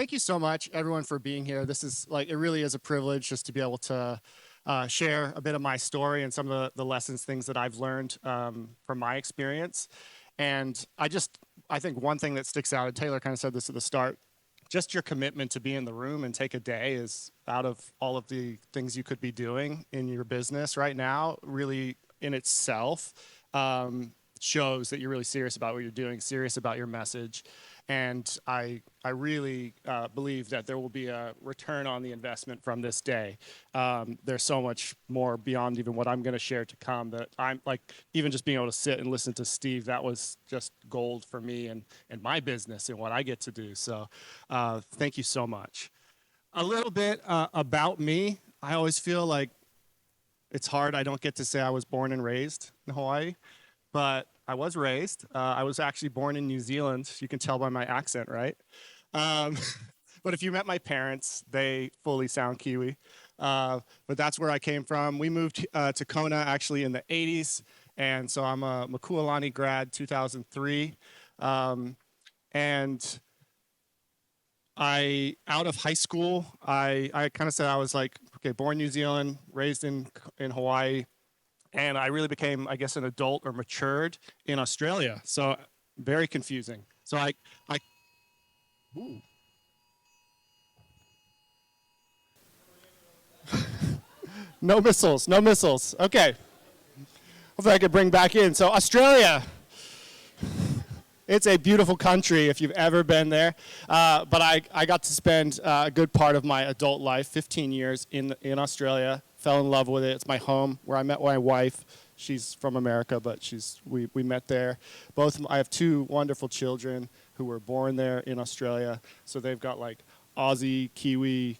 thank you so much, everyone, for being here. This is it really is a privilege just to be able to share a bit of my story and some of the lessons, things that I've learned from my experience. And I think one thing that sticks out, and Taylor kind of said this at the start, just your commitment to be in the room and take a day is out of all of the things you could be doing in your business right now, really in itself shows that you're really serious about what you're doing, serious about your message. And I really believe that there will be a return on the investment from this day. There's so much more beyond even what I'm going to share to come that I'm even just being able to sit and listen to Steve, that was just gold for me and my business and what I get to do. So thank you so much. A little bit about me. I always feel like it's hard. I don't get to say I was born and raised in Hawaii, but I was raised. I was actually born in New Zealand. You can tell by my accent, right? But if you met my parents, they fully sound Kiwi. But that's where I came from. We moved to Kona actually in the 80s. And so I'm a Hualalai grad, 2003. And out of high school, I kind of said I was born in New Zealand, raised in Hawaii. And I really became, I guess, an adult or matured in Australia. So very confusing. So ooh. No missiles, no missiles. Okay. Hopefully I could bring back in. So Australia, it's a beautiful country if you've ever been there. But I got to spend a good part of my adult life, 15 years in Australia. Fell in love with it. It's my home where I met my wife. She's from America, but we met there. I have two wonderful children who were born there in Australia. So they've got Aussie, Kiwi,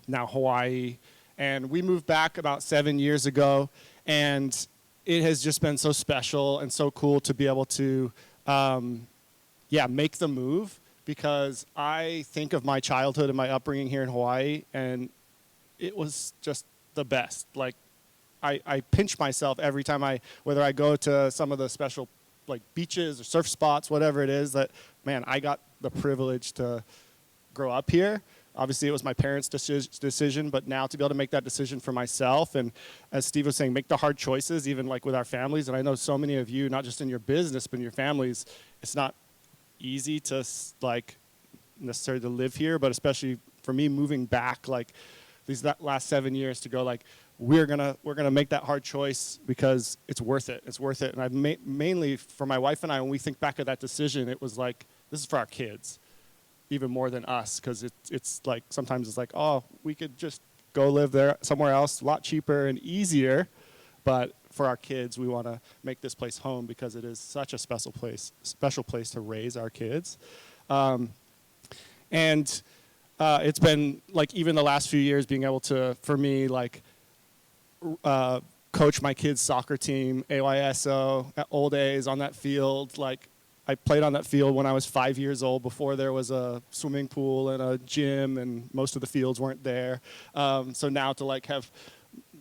now Hawaii. And we moved back about 7 years ago. And it has just been so special and so cool to be able to, make the move. Because I think of my childhood and my upbringing here in Hawaii, and it was just the best. I pinch myself every time whether I go to some of the special beaches or surf spots, whatever it is, that, man, I got the privilege to grow up here. Obviously, it was my parents' decision, but now to be able to make that decision for myself, and as Steve was saying, make the hard choices, even with our families. And I know so many of you, not just in your business, but in your families, it's not easy to necessarily to live here, but especially for me, moving back these last 7 years to go we're gonna make that hard choice because it's worth it. It's worth it. And I've mainly for my wife and I, when we think back of that decision, it was this is for our kids, even more than us, because it's sometimes it's oh, we could just go live there somewhere else, a lot cheaper and easier. But for our kids, we want to make this place home because it is such a special place to raise our kids. It's been even the last few years being able to, for me, coach my kids' soccer team, AYSO, at Old A's on that field. I played on that field when I was 5 years old, before there was a swimming pool and a gym, and most of the fields weren't there. So now to have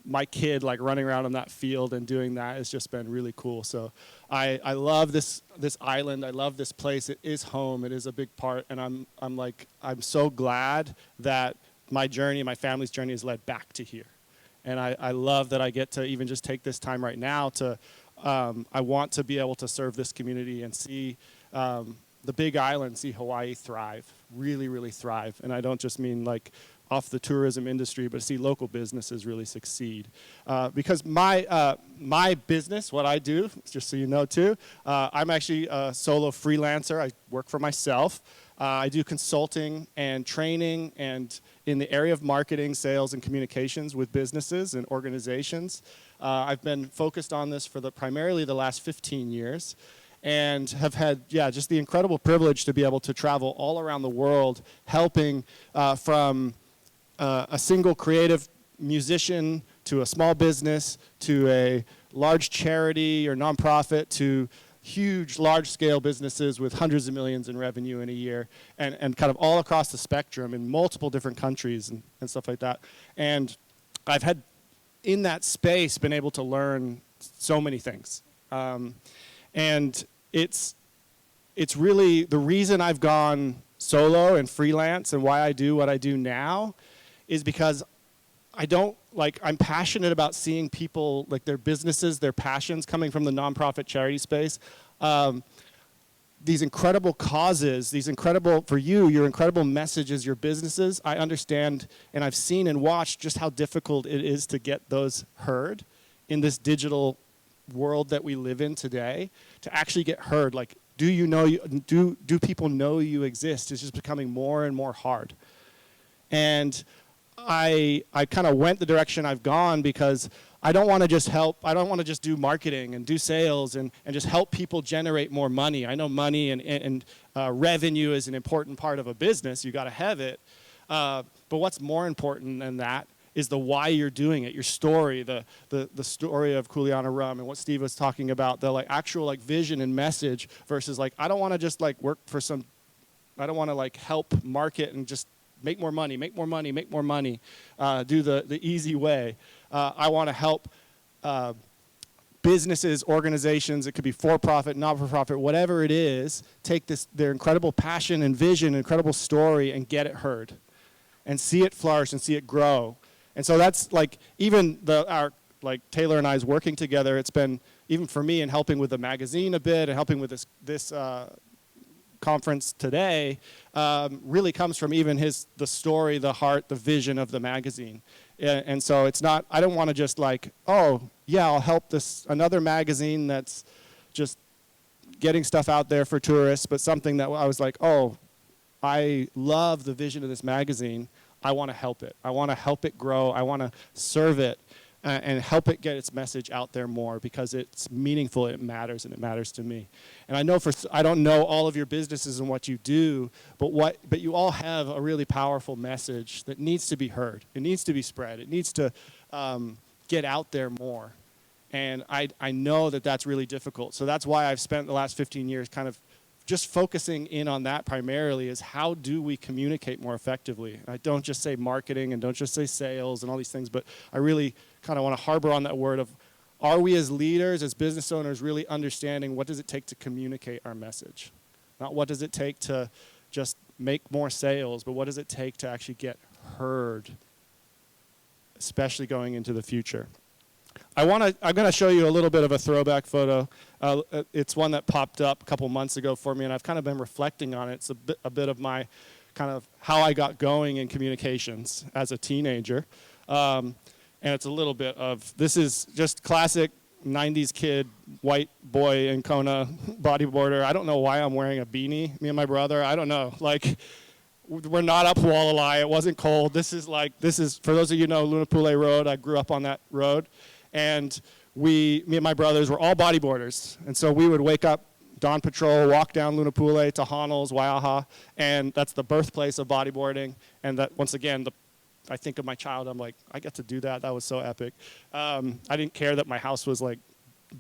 my kid running around on that field and doing that has just been really cool. So I love this island. I love this place. It is home. It is a big part, and I'm so glad that my journey, my family's journey, has led back to here. And I love that I get to even just take this time right now to I want to be able to serve this community and see the Big Island, see Hawaii thrive, really, really thrive. And I don't just mean off the tourism industry, but see local businesses really succeed. Because my business, what I do, just so you know too, I'm actually a solo freelancer. I work for myself. I do consulting and training and in the area of marketing, sales, and communications with businesses and organizations. I've been focused on this for primarily the last 15 years. And have had, just the incredible privilege to be able to travel all around the world, helping from a single creative musician to a small business to a large charity or nonprofit to huge, large-scale businesses with hundreds of millions in revenue in a year, and kind of all across the spectrum in multiple different countries and stuff like that. And I've had, in that space, been able to learn so many things. And it's really the reason I've gone solo and freelance and why I do what I do now is because I'm passionate about seeing people, like their businesses, their passions coming from the nonprofit charity space. These incredible causes, for you, your incredible messages, your businesses, I understand and I've seen and watched just how difficult it is to get those heard in this digital world that we live in today, to actually get heard. Like, do people know you exist? It's just becoming more and more hard. And I kind of went the direction I've gone because I don't want to just help. I don't want to just do marketing and do sales and just help people generate more money. I know money and revenue is an important part of a business. You got to have it. But what's more important than that is the why you're doing it, your story, the story of Kuleana Rum and what Steve was talking about, the actual vision and message versus I don't want to just work for some, I don't want to help market and just make more money, do the easy way. I want to help businesses, organizations, it could be for-profit, not-for-profit, whatever it is, take their incredible passion and vision, incredible story, and get it heard, and see it flourish and see it grow. And so that's even Taylor and I's working together, it's been, even for me, in helping with the magazine a bit and helping with this conference today, really comes from even the story, the heart, the vision of the magazine. And so it's not, I don't want to just oh, yeah, I'll help another magazine that's just getting stuff out there for tourists, but something that I was oh, I love the vision of this magazine. I want to help it. I want to help it grow. I want to serve it and help it get its message out there more because it's meaningful, it matters, and it matters to me. And I know I don't know all of your businesses and what you do, but you all have a really powerful message that needs to be heard. It needs to be spread. It needs to get out there more. And I know that that's really difficult. So that's why I've spent the last 15 years kind of just focusing in on that primarily, is how do we communicate more effectively? I don't just say marketing and don't just say sales and all these things, but I really kind of want to harbor on that word of, are we as leaders, as business owners, really understanding what does it take to communicate our message? Not what does it take to just make more sales, but what does it take to actually get heard, especially going into the future. I'm going to show you a little bit of a throwback photo. It's one that popped up a couple months ago for me, and I've kind of been reflecting on it. It's a bit of my kind of how I got going in communications as a teenager. And it's a little bit of, this is just classic 90s kid, white boy in Kona, bodyboarder. I don't know why I'm wearing a beanie, me and my brother. I don't know. We're not up Hualalai. It wasn't cold. This is, for those of you who know Lunapule Road, I grew up on that road. And me and my brothers were all bodyboarders. And so we would wake up, dawn patrol, walk down Lunapule to Honol's, Waiaha, and that's the birthplace of bodyboarding. And that, once again, I think of my child, I'm like, I get to do that. That was so epic. I didn't care that my house was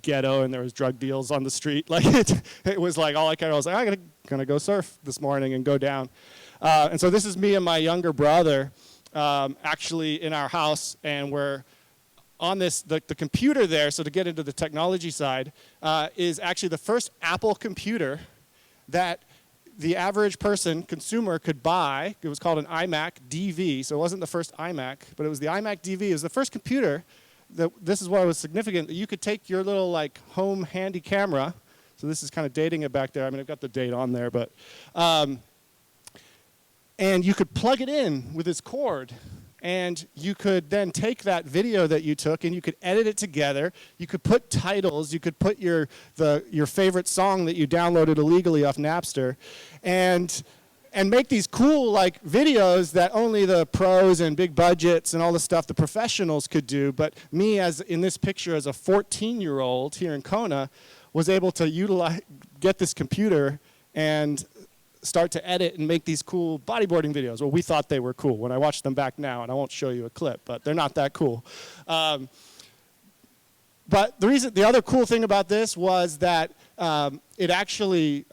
ghetto and there was drug deals on the street. It was all I cared. I was I'm gonna go surf this morning and go down. And so this is me and my younger brother actually in our house, and we're on the computer there. So to get into the technology side, is actually the first Apple computer that the average person, consumer, could buy. It was called an iMac DV. So it wasn't the first iMac, but it was the iMac DV. It was the first computer this is what was significant, that you could take your little home handy camera. So this is kind of dating it back there. I mean, I've got the date on there, but and you could plug it in with this cord, and you could then take that video that you took and you could edit it together. You could put titles. You could put your favorite song that you downloaded illegally off Napster, and make these cool videos that only the pros and big budgets and all the stuff the professionals could do. But me, as in this picture, as a 14-year-old here in Kona, was able to get this computer and start to edit and make these cool bodyboarding videos. Well, we thought they were cool. When I watch them back now, and I won't show you a clip, but they're not that cool. But the other cool thing about this was that it actually,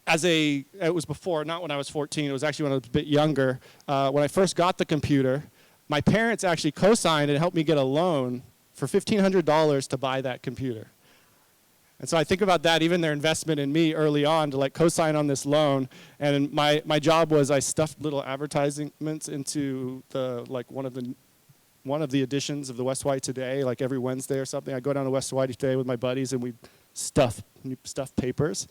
it was before, not when I was 14, it was actually when I was a bit younger. When I first got the computer, my parents actually co-signed and helped me get a loan for $1,500 to buy that computer. And so I think about that, even their investment in me early on to like co-sign on this loan. And my job was I stuffed little advertisements into the like one of the editions of the West Hawaii Today, like every Wednesday or something. I go down to West Hawaii Today with my buddies and we stuff papers.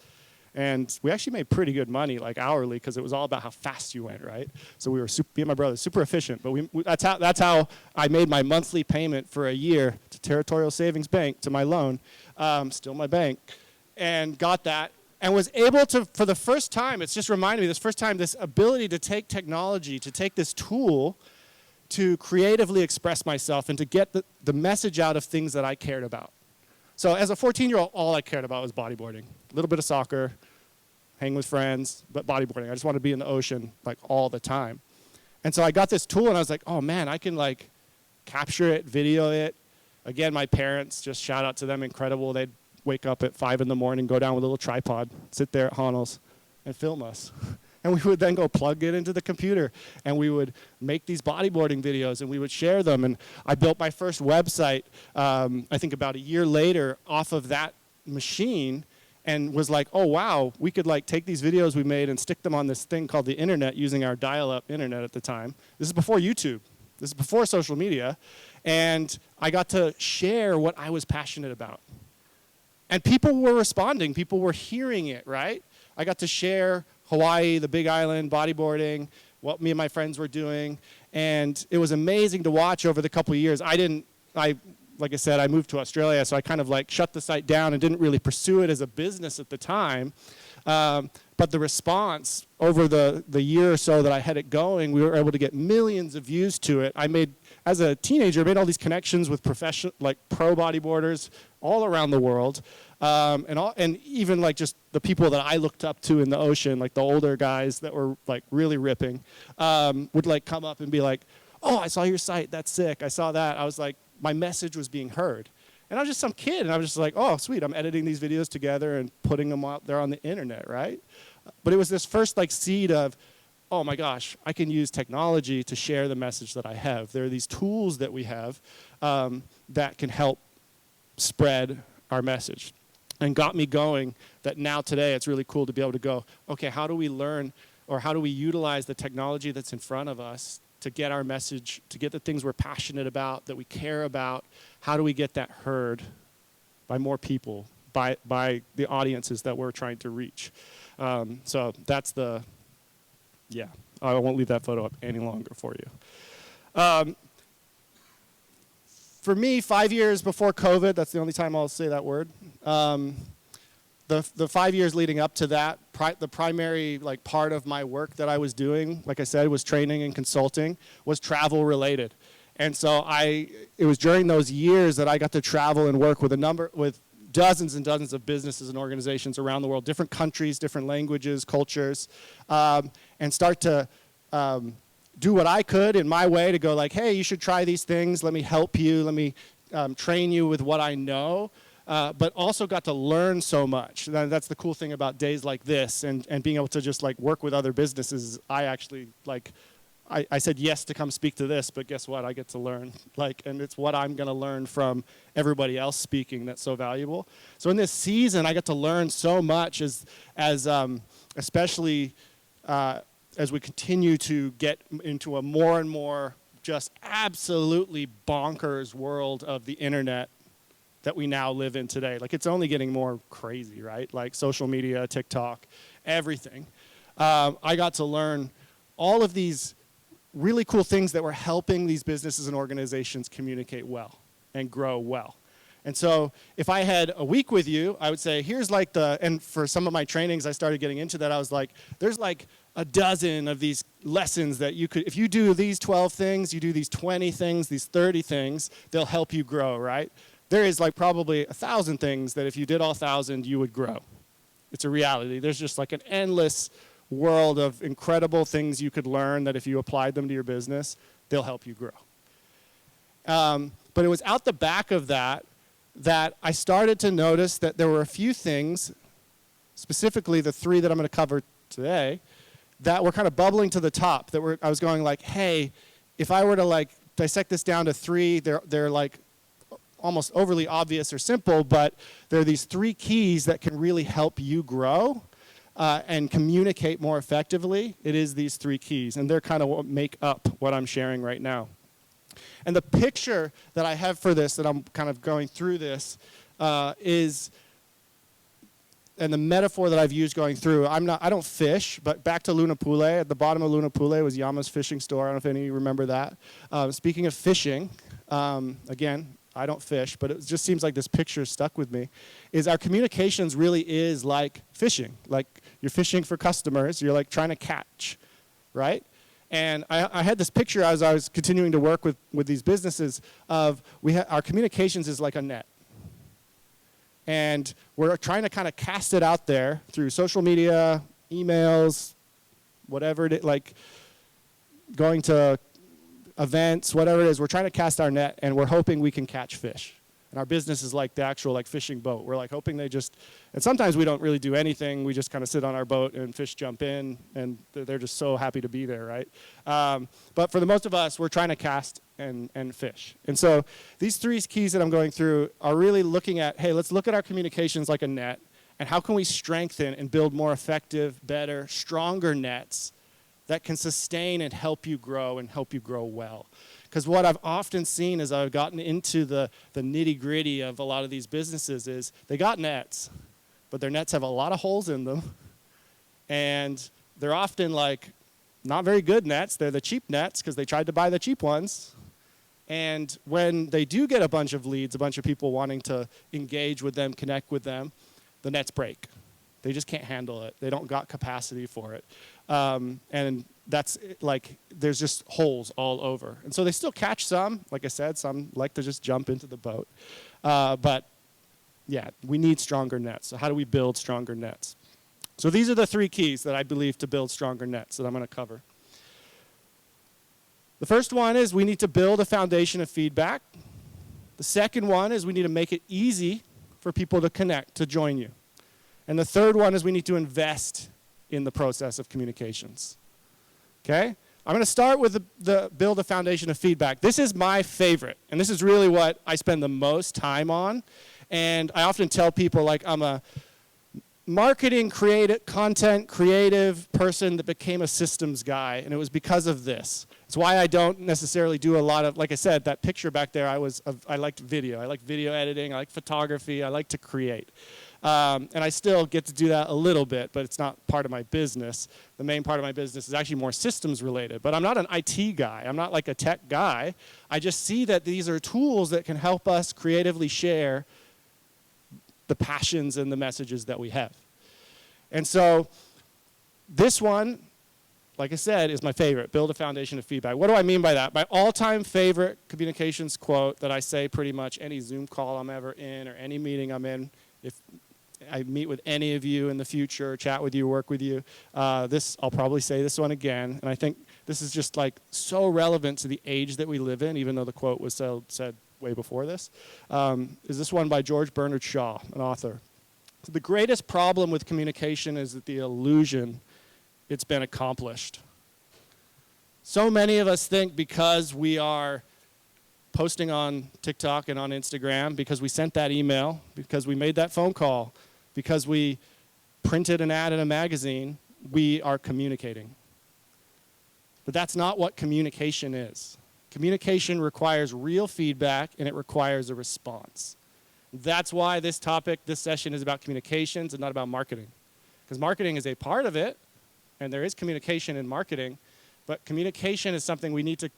And we actually made pretty good money, like hourly, because it was all about how fast you went, right? So we were, me and my brother, super efficient. But that's how I made my monthly payment for a year to Territorial Savings Bank, to my loan, still my bank, and got that. And was able to, for the first time, it's just reminded me, this ability to take technology, to take this tool to creatively express myself and to get the message out of things that I cared about. So as a 14-year-old, all I cared about was bodyboarding. A little bit of soccer, hang with friends, but bodyboarding. I just wanted to be in the ocean like all the time. And so I got this tool and I was like, oh man, I can like capture it, video it. Again, my parents, just shout out to them, incredible. They'd wake up at 5 in the morning, go down with a little tripod, sit there at Honno's and film us. And we would then go plug it into the computer and we would make these bodyboarding videos and we would share them. And I built my first website, I think about a year later, off of that machine, and was like, oh wow, we could like take these videos we made and stick them on this thing called the internet using our dial-up internet at the time. This is before YouTube. This is before social media. And I got to share what I was passionate about. And people were responding. People were hearing it, right? I got to share Hawaii, the Big Island, bodyboarding, what me and my friends were doing. And it was amazing to watch over the couple of years. Like I said, I moved to Australia, so I kind of like shut the site down and didn't really pursue it as a business at the time. But the response over the year or so that I had it going, we were able to get millions of views to it. As a teenager, I made all these connections with pro bodyboarders all around the world. And even like just the people that I looked up to in the ocean, like the older guys that were like really ripping, would like come up and be like, oh, I saw your site, that's sick, I saw that. I was like, my message was being heard. And I was just some kid, and I was just like, oh, sweet, I'm editing these videos together and putting them out there on the internet, right? But it was this first like seed of, oh my gosh, I can use technology to share the message that I have. There are these tools that we have that can help spread our message. And got me going that now today it's really cool to be able to go, okay, how do we learn or how do we utilize the technology that's in front of us to get our message, to get the things we're passionate about, that we care about? How do we get that heard by more people, by the audiences that we're trying to reach? So that's I won't leave that photo up any longer for you. For me, 5 years before COVID, that's the only time I'll say that word. The 5 years leading up to that, the primary like part of my work that I was doing, like I said, was training and consulting, was travel related. And so it was during those years that I got to travel and work with dozens and dozens of businesses and organizations around the world, different countries, different languages, cultures, and start to do what I could in my way to go like, hey, you should try these things. Let me help you. Let me train you with what I know. But also got to learn so much. That's the cool thing about days like this and being able to just like work with other businesses. I actually I said yes to come speak to this, but guess what? I get to learn. And it's what I'm going to learn from everybody else speaking that's so valuable. So in this season, I got to learn so much especially as we continue to get into a more and more just absolutely bonkers world of the internet that we now live in today. Like it's only getting more crazy, right? Like social media, TikTok, everything. I got to learn all of these really cool things that were helping these businesses and organizations communicate well and grow well. And so if I had a week with you, I would say, here's like and for some of my trainings, I started getting into that. I was like, there's like a dozen of these lessons that you could, if you do these 12 things, you do these 20 things, these 30 things, they'll help you grow, right? There is like probably 1,000 things that if you did all 1,000, you would grow. It's a reality. There's just like an endless world of incredible things you could learn that if you applied them to your business, they'll help you grow. But it was out the back of that I started to notice that there were a few things, specifically the 3 that I'm going to cover today, that were kind of bubbling to the top. I was going like, hey, if I were to like dissect this down to 3, they're like almost overly obvious or simple, but there are these 3 keys that can really help you grow and communicate more effectively. It is these 3 keys, and they're kind of what make up what I'm sharing right now. And the picture that I have for this, that I'm kind of going through this, is, and the metaphor that I've used going through, I don't fish, but back to Luna Pule, at the bottom of Luna Pule was Yama's fishing store. I don't know if any of you remember that. Speaking of fishing, again, I don't fish, but it just seems like this picture stuck with me, is our communications really is like fishing. Like you're fishing for customers, you're like trying to catch, right? And I had this picture as I was continuing to work with these businesses of our communications is like a net. And we're trying to kind of cast it out there through social media, emails, whatever it is, like going to events, whatever it is. We're trying to cast our net, and we're hoping we can catch fish. And our business is like the actual like fishing boat. We're like hoping they just, and sometimes we don't really do anything. We just kind of sit on our boat and fish jump in, and they're just so happy to be there, right? But for the most of us, we're trying to cast and fish. And so these 3 keys that I'm going through are really looking at, hey, let's look at our communications like a net, and how can we strengthen and build more effective, better, stronger nets that can sustain and help you grow well. Because what I've often seen as I've gotten into the nitty-gritty of a lot of these businesses is they got nets, but their nets have a lot of holes in them. And they're often like not very good nets. They're the cheap nets because they tried to buy the cheap ones. And when they do get a bunch of leads, a bunch of people wanting to engage with them, connect with them, the nets break. They just can't handle it. They don't got capacity for it. And that's like, there's just holes all over. And so they still catch some. Like I said, some like to just jump into the boat. But yeah, we need stronger nets. So how do we build stronger nets? So these are the 3 keys that I believe to build stronger nets that I'm going to cover. The first one is we need to build a foundation of feedback. The second one is we need to make it easy for people to connect, to join you. And the third one is we need to invest in the process of communications. Okay? I'm going to start with the build a foundation of feedback. This is my favorite, and this is really what I spend the most time on. And I often tell people, like, I'm a marketing, content creative person that became a systems guy, and it was because of this. It's why I don't necessarily do a lot of, like I said, that picture back there, I liked video. I like video editing. I like photography. I like to create. And I still get to do that a little bit, but it's not part of my business. The main part of my business is actually more systems related. But I'm not an IT guy. I'm not like a tech guy. I just see that these are tools that can help us creatively share the passions and the messages that we have. And so this one, like I said, is my favorite, build a foundation of feedback. What do I mean by that? My all-time favorite communications quote that I say pretty much any Zoom call I'm ever in or any meeting I'm in, if I meet with any of you in the future, chat with you, work with you, I'll probably say this one again. And I think this is just like so relevant to the age that we live in, even though the quote was said way before this, is this one by George Bernard Shaw, an author. So the greatest problem with communication is that the illusion it's been accomplished. So many of us think because we are posting on TikTok and on Instagram, because we sent that email, because we made that phone call, because we printed an ad in a magazine, we are communicating. But that's not what communication is. Communication requires real feedback, and it requires a response. That's why this topic, this session is about communications and not about marketing. Because marketing is a part of it, and there is communication in marketing, but communication is something we need to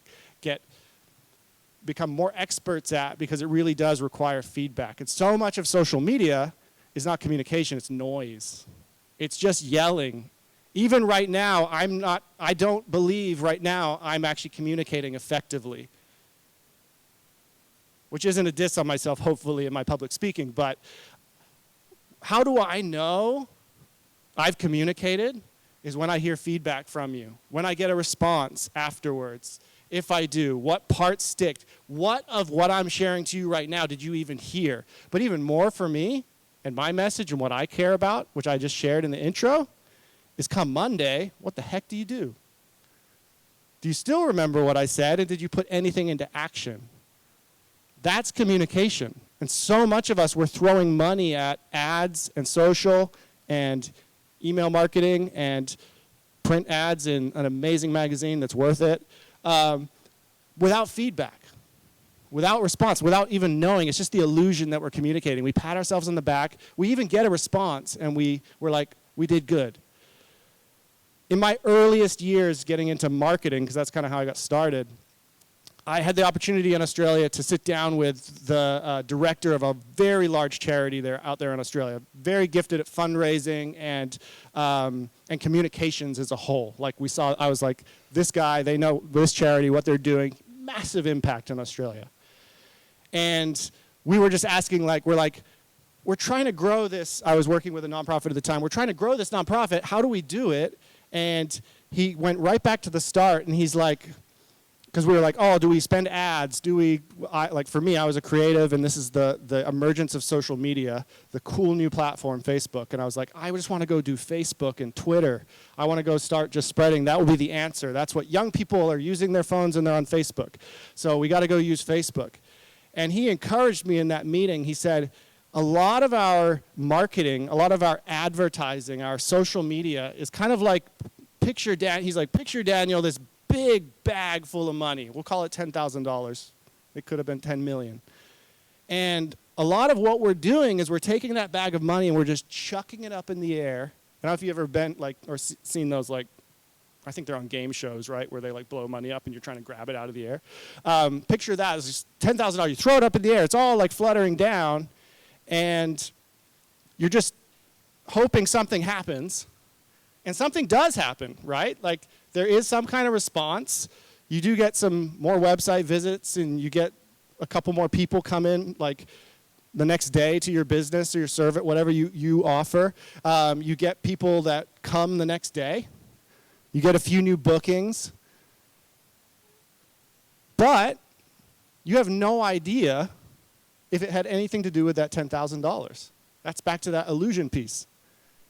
become more experts at because it really does require feedback. And so much of social media is not communication, it's noise. It's just yelling. Even right now, I don't believe right now I'm actually communicating effectively. Which isn't a diss on myself, hopefully, in my public speaking, but how do I know I've communicated is when I hear feedback from you, when I get a response afterwards. If I do, what parts stick? What of what I'm sharing to you right now did you even hear? But even more for me and my message and what I care about, which I just shared in the intro, is come Monday, what the heck do you do? Do you still remember what I said, and did you put anything into action? That's communication. And so much of us, we're throwing money at ads and social and email marketing and print ads in an amazing magazine that's worth it, without feedback, without response, without even knowing. It's just the illusion that we're communicating. We pat ourselves on the back. We even get a response, and we're like, we did good. In my earliest years getting into marketing, because that's kind of how I got started, I had the opportunity in Australia to sit down with the director of a very large charity out there in Australia, very gifted at fundraising and communications as a whole. Like I was like, this guy, they know this charity, what they're doing, massive impact in Australia. And we were just asking, we're trying to grow this. I was working with a nonprofit at the time. We're trying to grow this nonprofit. How do we do it? And he went right back to the start, and he's like, because we were like, oh, do we spend ads? For me, I was a creative, and this is the emergence of social media, the cool new platform, Facebook. And I was like, I just want to go do Facebook and Twitter. I want to go start just spreading. That will be the answer. That's what young people are using their phones, and they're on Facebook. So we got to go use Facebook. And he encouraged me in that meeting. He said, a lot of our marketing, a lot of our advertising, our social media is kind of like, picture Daniel, this big bag full of money. We'll call it $10,000. It could have been 10 million. And a lot of what we're doing is we're taking that bag of money and we're just chucking it up in the air. I don't know if you've ever been or seen those, I think they're on game shows, right, where they blow money up and you're trying to grab it out of the air. Picture that as just $10,000. You throw it up in the air. It's all fluttering down, and you're just hoping something happens. And something does happen, right? There is some kind of response. You do get some more website visits, and you get a couple more people come in, the next day to your business or your service, whatever you offer. You get people that come the next day. You get a few new bookings. But you have no idea if it had anything to do with that $10,000. That's back to that illusion piece.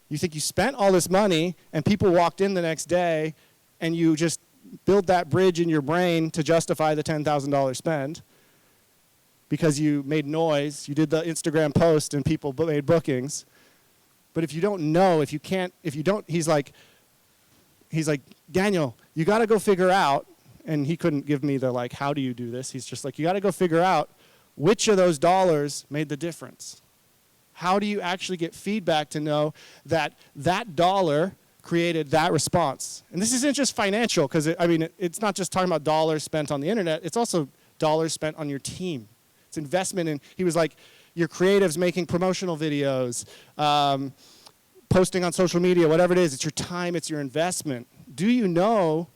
You think you spent all this money and people walked in the next day, and you just build that bridge in your brain to justify the $10,000 spend because you made noise, you did the Instagram post and people made bookings. But if you don't know, he's like, Daniel, you got to go figure out, and he couldn't give me the how do you do this? He's just like, you got to go figure out which of those dollars made the difference. How do you actually get feedback to know that that dollar created that response? And this isn't just financial, because it's not just talking about dollars spent on the internet. It's also dollars spent on your team. It's investment in, he was like, your creatives making promotional videos, posting on social media, whatever it is. It's your time, it's your investment. Do you know,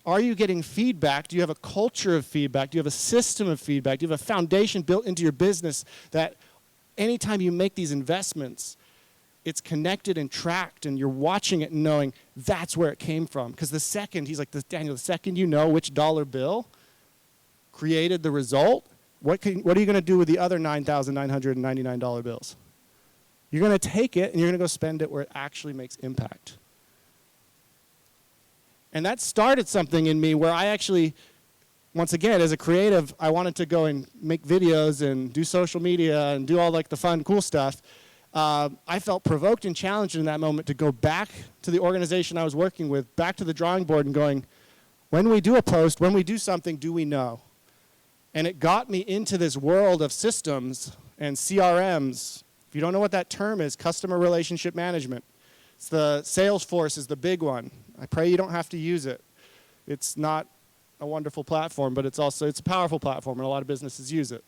are you getting feedback? Do you have a culture of feedback? Do you have a system of feedback? Do you have a foundation built into your business that anytime you make these investments, it's connected and tracked, and you're watching it and knowing that's where it came from? Because he's like, Daniel, the second you know which dollar bill created the result, what are you going to do with the other $9,999 bills? You're going to take it and you're going to go spend it where it actually makes impact. And that started something in me where I actually, once again, as a creative, I wanted to go and make videos and do social media and do all the fun, cool stuff. I felt provoked and challenged in that moment to go back to the organization I was working with, back to the drawing board and going, when we do a post, when we do something, do we know? And it got me into this world of systems and CRMs. If you don't know what that term is, customer relationship management. It's the Salesforce is the big one. I pray you don't have to use it. It's not a wonderful platform, but it's a powerful platform, and a lot of businesses use it.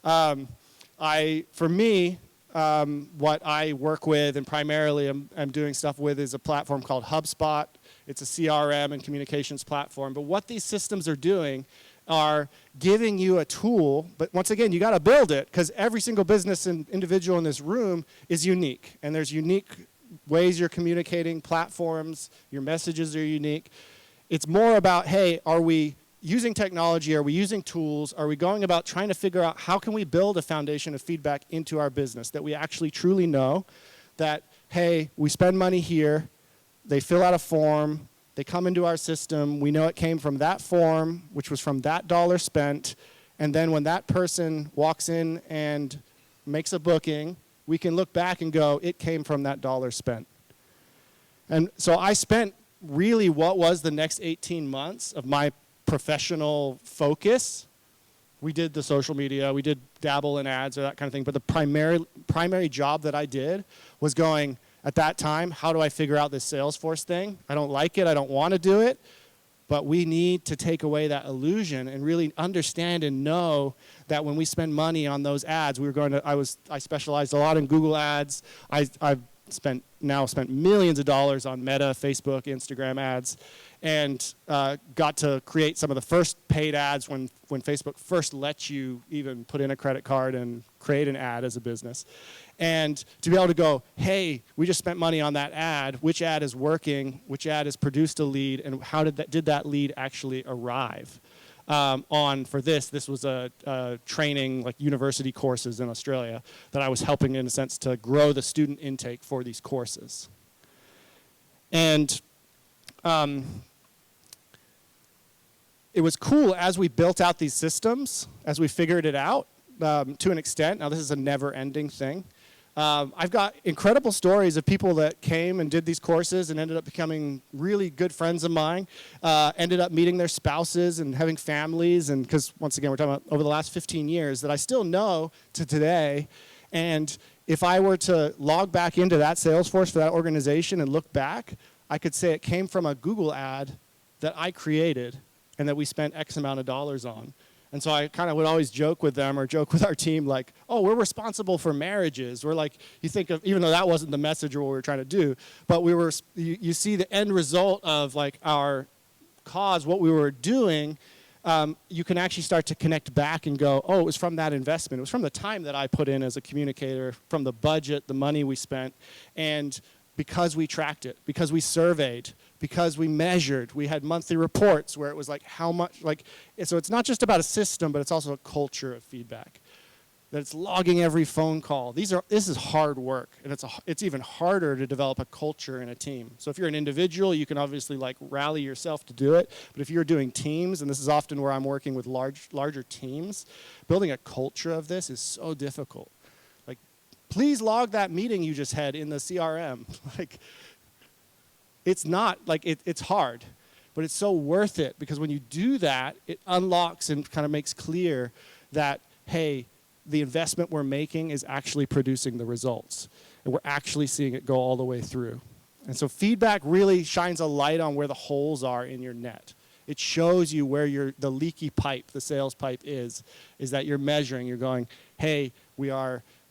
For me, what I work with and primarily I'm doing stuff with is a platform called HubSpot. It's a CRM and communications platform. But what these systems are doing are giving you a tool, but once again, you got to build it, because every single business and individual in this room is unique, and there's unique ways you're communicating, platforms, your messages are unique. It's more about, hey, are we using technology? Are we using tools? Are we going about trying to figure out how can we build a foundation of feedback into our business that we actually truly know that, hey, we spend money here, they fill out a form, they come into our system, we know it came from that form, which was from that dollar spent, And then when that person walks in and makes a booking, we can look back and go, it came from that dollar spent. And so I spent really what was the next 18 months of my professional focus. We did the social media, we did dabble in ads or that kind of thing, but the primary job that I did was going, at that time, how do I figure out this Salesforce thing? I don't like it, I don't want to do it, but we need to take away that illusion and really understand and know that when we spend money on those ads, I specialized a lot in Google ads. I've spent millions of dollars on Meta, Facebook, Instagram ads, and got to create some of the first paid ads when Facebook first lets you even put in a credit card and create an ad as a business. And to be able to go, hey, we just spent money on that ad, which ad is working, which ad has produced a lead, and how did that lead actually arrive? For this was a training, like university courses in Australia, that I was helping in a sense to grow the student intake for these courses. And it was cool as we built out these systems, as we figured it out to an extent. Now this is a never-ending thing. I've got incredible stories of people that came and did these courses and ended up becoming really good friends of mine, ended up meeting their spouses and having families, and because once again we're talking about over the last 15 years that I still know to today. And if I were to log back into that Salesforce for that organization and look back, I could say it came from a Google ad that I created and that we spent X amount of dollars on. And so I kind of would always joke with them or joke with our team like, oh, we're responsible for marriages. We're like, you think of, even though that wasn't the message or what we were trying to do, but you see the end result of like our cause, what we were doing, you can actually start to connect back and go, oh, it was from that investment. It was from the time that I put in as a communicator, from the budget, the money we spent, and because we tracked it, because we surveyed, because we measured, we had monthly reports where it was like how much, so it's not just about a system, but it's also a culture of feedback. That it's logging every phone call. This is hard work, and it's even harder to develop a culture in a team. So if you're an individual, you can obviously like rally yourself to do it, but if you're doing teams, and this is often where I'm working with larger teams, building a culture of this is so difficult. Please log that meeting you just had in the CRM. It's not, it's hard, but it's so worth it because when you do that, it unlocks and kind of makes clear that, hey, the investment we're making is actually producing the results, and we're actually seeing it go all the way through. And so feedback really shines a light on where the holes are in your net. It shows you where the leaky pipe, the sales pipe is that you're measuring, you're going, hey,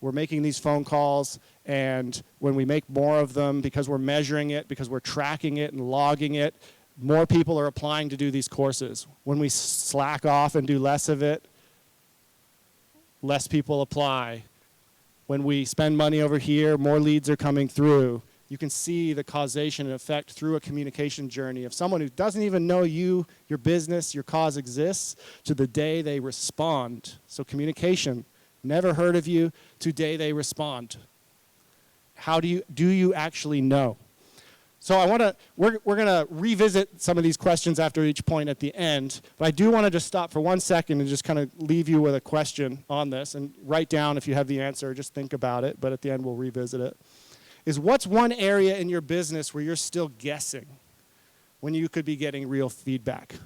we're making these phone calls, and when we make more of them, because we're measuring it, because we're tracking it and logging it, more people are applying to do these courses. When we slack off and do less of it, less people apply. When we spend money over here, more leads are coming through. You can see the causation and effect through a communication journey of someone who doesn't even know you, your business, your cause exists, to the day they respond. So communication. Never heard of you, today they respond. How do you actually know? So we're going to revisit some of these questions after each point at the end, but I do want to just stop for 1 second and just kind of leave you with a question on this, and write down if you have the answer, just think about it, but at the end we'll revisit it. Is what's one area in your business where you're still guessing when you could be getting real feedback?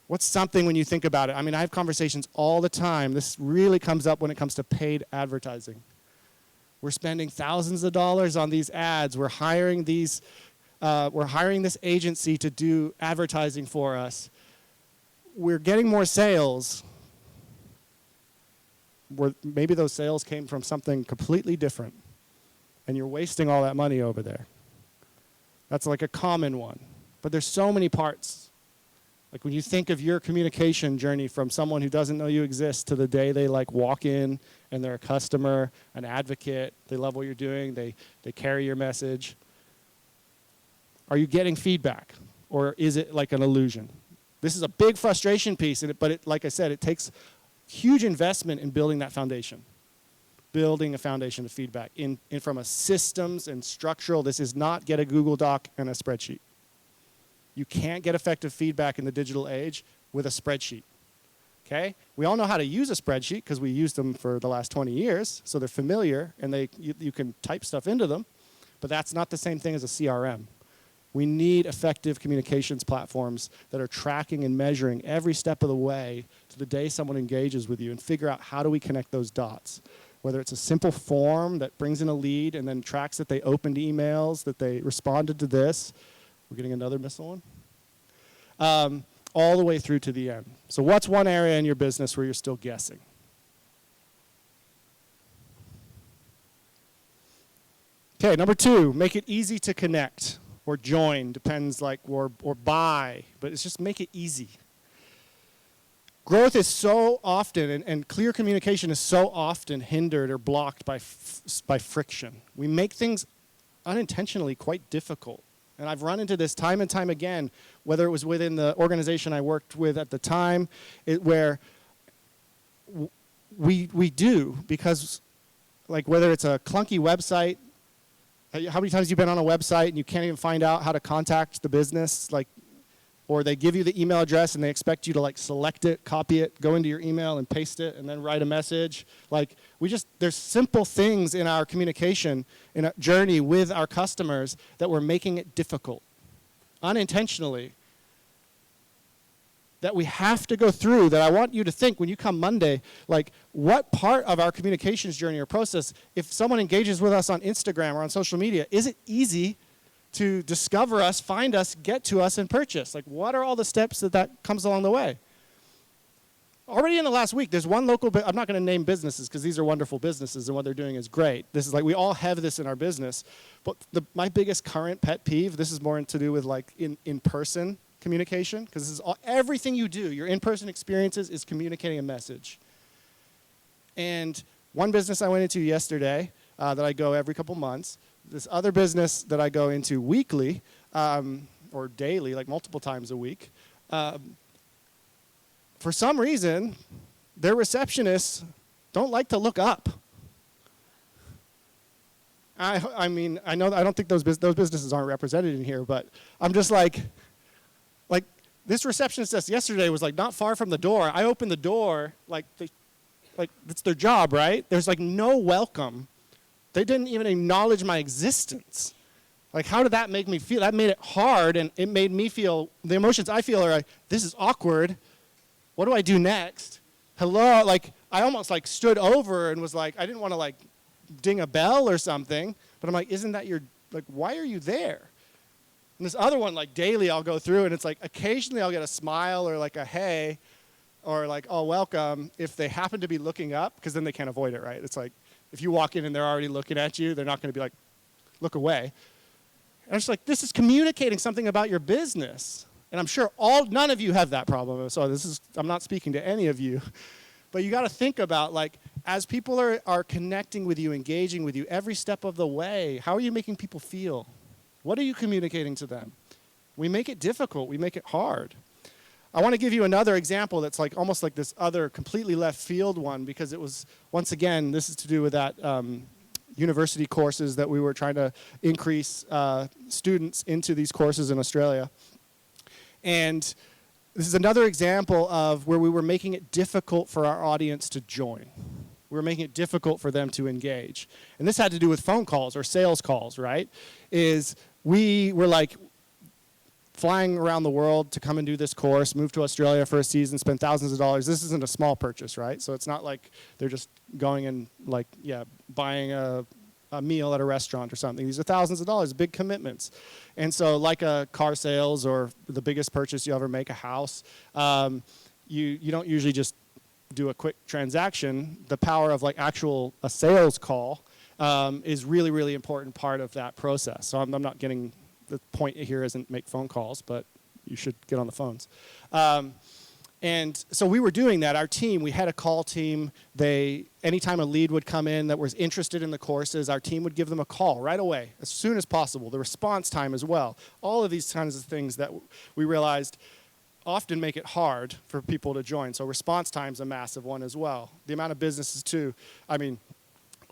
What's something when you think about it? I mean, I have conversations all the time. This really comes up when it comes to paid advertising. We're spending thousands of dollars on these ads. We're hiring this agency to do advertising for us. We're getting more sales. Maybe those sales came from something completely different, and you're wasting all that money over there. That's like a common one. But there's so many parts. Like when you think of your communication journey from someone who doesn't know you exist to the day they walk in and they're a customer, an advocate, they love what you're doing, they carry your message. Are you getting feedback, or is it like an illusion? This is a big frustration piece, but like I said, it takes huge investment in building that foundation. Building a foundation of feedback from a systems and structural. This is not get a Google Doc and a spreadsheet. You can't get effective feedback in the digital age with a spreadsheet. Okay? We all know how to use a spreadsheet because we used them for the last 20 years, so they're familiar and you can type stuff into them, but that's not the same thing as a CRM. We need effective communications platforms that are tracking and measuring every step of the way to the day someone engages with you and figure out how do we connect those dots. Whether it's a simple form that brings in a lead and then tracks that they opened emails, that they responded to this. We're getting another missile one. All the way through to the end. So what's one area in your business where you're still guessing? Okay, number 2, make it easy to connect or join, depends or buy, but it's just make it easy. Growth is so often, and clear communication is so often hindered or blocked by friction. We make things unintentionally quite difficult. And I've run into this time and time again, whether it was within the organization I worked with at the time, where we do, because whether it's a clunky website, how many times have you been on a website and you can't even find out how to contact the business, or they give you the email address and they expect you to select it, copy it, go into your email and paste it and then write a message. There's simple things in our communication, in our journey with our customers that we're making it difficult, unintentionally, that we have to go through, that I want you to think when you come Monday, what part of our communications journey or process, if someone engages with us on Instagram or on social media, is it easy to discover us, find us, get to us, and purchase? What are all the steps that comes along the way? Already in the last week, there's one local, I'm not going to name businesses because these are wonderful businesses and what they're doing is great. This is we all have this in our business. But my biggest current pet peeve, this is more to do with in-person communication, because this is everything you do, your in-person experiences is communicating a message. And one business I went into yesterday that I go every couple months, this other business that I go into weekly or daily, multiple times a week, for some reason, their receptionists don't like to look up. I mean, I don't think those businesses aren't represented in here, but I'm just this receptionist desk yesterday was not far from the door. I opened the door, it's their job, right? There's no welcome. They didn't even acknowledge my existence. How did that make me feel? That made it hard, and it made me feel, the emotions I feel are this is awkward. What do I do next? Hello? I almost stood over and was I didn't want to ding a bell or something, but I'm isn't that your, why are you there? And this other one, daily I'll go through, and it's occasionally I'll get a smile or a hey, or oh, welcome, if they happen to be looking up, because then they can't avoid it, right? It's if you walk in and they're already looking at you, they're not going to be look away. And I'm just this is communicating something about your business. And I'm sure none of you have that problem. So I'm not speaking to any of you. But you got to think about, as people are connecting with you, engaging with you every step of the way, how are you making people feel? What are you communicating to them? We make it difficult. We make it hard. I want to give you another example that's almost this other completely left field one, because it was, once again, this is to do with that university courses that we were trying to increase students into these courses in Australia. And this is another example of where we were making it difficult for our audience to join. We were making it difficult for them to engage. And this had to do with phone calls or sales calls, right? We were flying around the world to come and do this course, move to Australia for a season, spend thousands of dollars. This isn't a small purchase, right? So it's not they're just going and buying a meal at a restaurant or something. These are thousands of dollars, big commitments. And so a car sales or the biggest purchase you ever make, a house, you don't usually just do a quick transaction. The power of a sales call is really, really important part of that process. So I'm not getting, the point here isn't make phone calls, but you should get on the phones. And so we were doing that. Our team, we had a call team. Anytime a lead would come in that was interested in the courses, our team would give them a call right away, as soon as possible. The response time as well. All of these kinds of things that we realized often make it hard for people to join. So response time's a massive one as well. The amount of businesses too.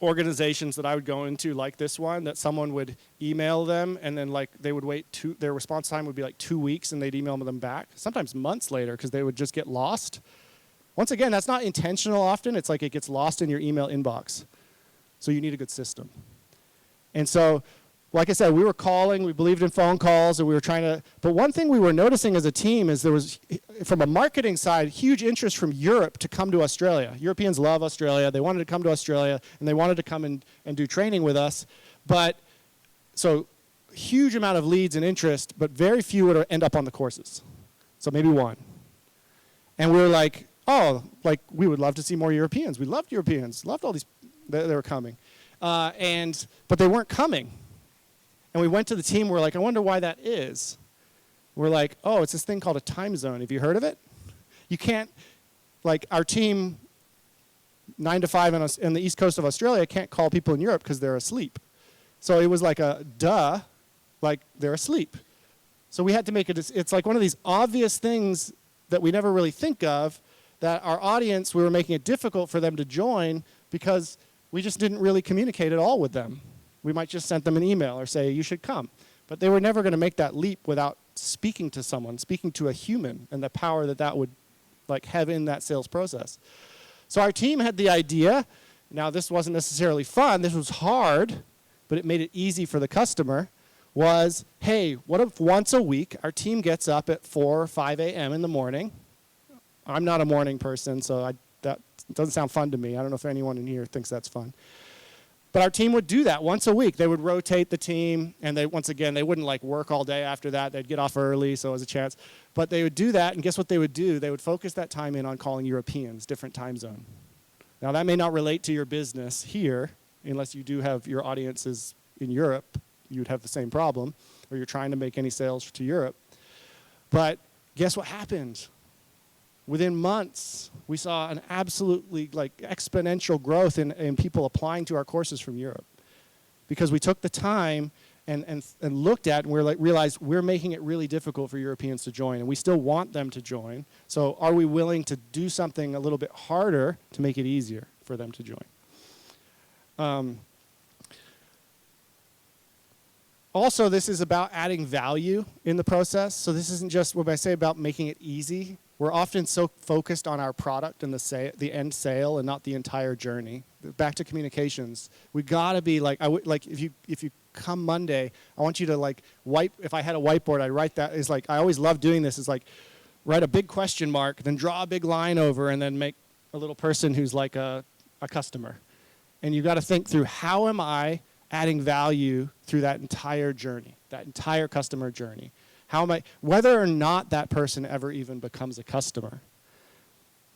Organizations that I would go into like this one, that someone would email them and then they would wait their response time would be 2 weeks and they'd email them back, sometimes months later, because they would just get lost. Once again, that's not intentional often. It's like it gets lost in your email inbox. So you need a good system. And so, like I said, we were calling, we believed in phone calls, and we were trying to, but one thing we were noticing as a team is there was, from a marketing side, huge interest from Europe to come to Australia. Europeans love Australia. They wanted to come to Australia, and they wanted to come and do training with us. But, so, huge amount of leads and interest, but very few would end up on the courses. So maybe one. And we were like, oh, like, we would love to see more Europeans. We loved Europeans, loved all these, they were coming. But they weren't coming. And we went to the team, we're like, I wonder why that is. We're like, oh, it's this thing called a time zone. Have you heard of it? You can't, like our team, 9 to 5 in the east coast of Australia can't call people in Europe because they're asleep. So it was like a duh, like they're asleep. So we had to make it, it's like one of these obvious things that we never really think of, that our audience, we were making it difficult for them to join because we just didn't really communicate at all with them. We might just send them an email or say, you should come. But they were never going to make that leap without speaking to someone, speaking to a human, and the power that that would like have in that sales process. So our team had the idea. Now, this wasn't necessarily fun. This was hard, but it made it easy for the customer, was, hey, what if once a week our team gets up at 4 or 5 a.m. in the morning? I'm not a morning person, so that doesn't sound fun to me. I don't know if anyone in here thinks that's fun. But our team would do that once a week. They would rotate the team, and they, once again, they wouldn't like work all day after that. They'd get off early, so it was a chance. But they would do that, and guess what they would do? They would focus that time in on calling Europeans, different time zone. Now, that may not relate to your business here, unless you do have your audiences in Europe. You'd have the same problem, or you're trying to make any sales to Europe. But guess what happened? Within months, we saw an absolutely like exponential growth in people applying to our courses from Europe, because we took the time and looked at and realized we're making it really difficult for Europeans to join, and we still want them to join. So are we willing to do something a little bit harder to make it easier for them to join? Also, this is about adding value in the process. So this isn't just what I say about making it easy. We're often so focused on our product and the end sale and not the entire journey. Back to communications. We gotta be like, if you come Monday, I want you to like if I had a whiteboard, I'd write that. Is like, I always love doing this, is like write a big question mark, then draw a big line over, and then make a little person who's like a customer. And you gotta think through, how am I adding value through that entire journey, that entire customer journey? How am I, whether or not that person ever even becomes a customer.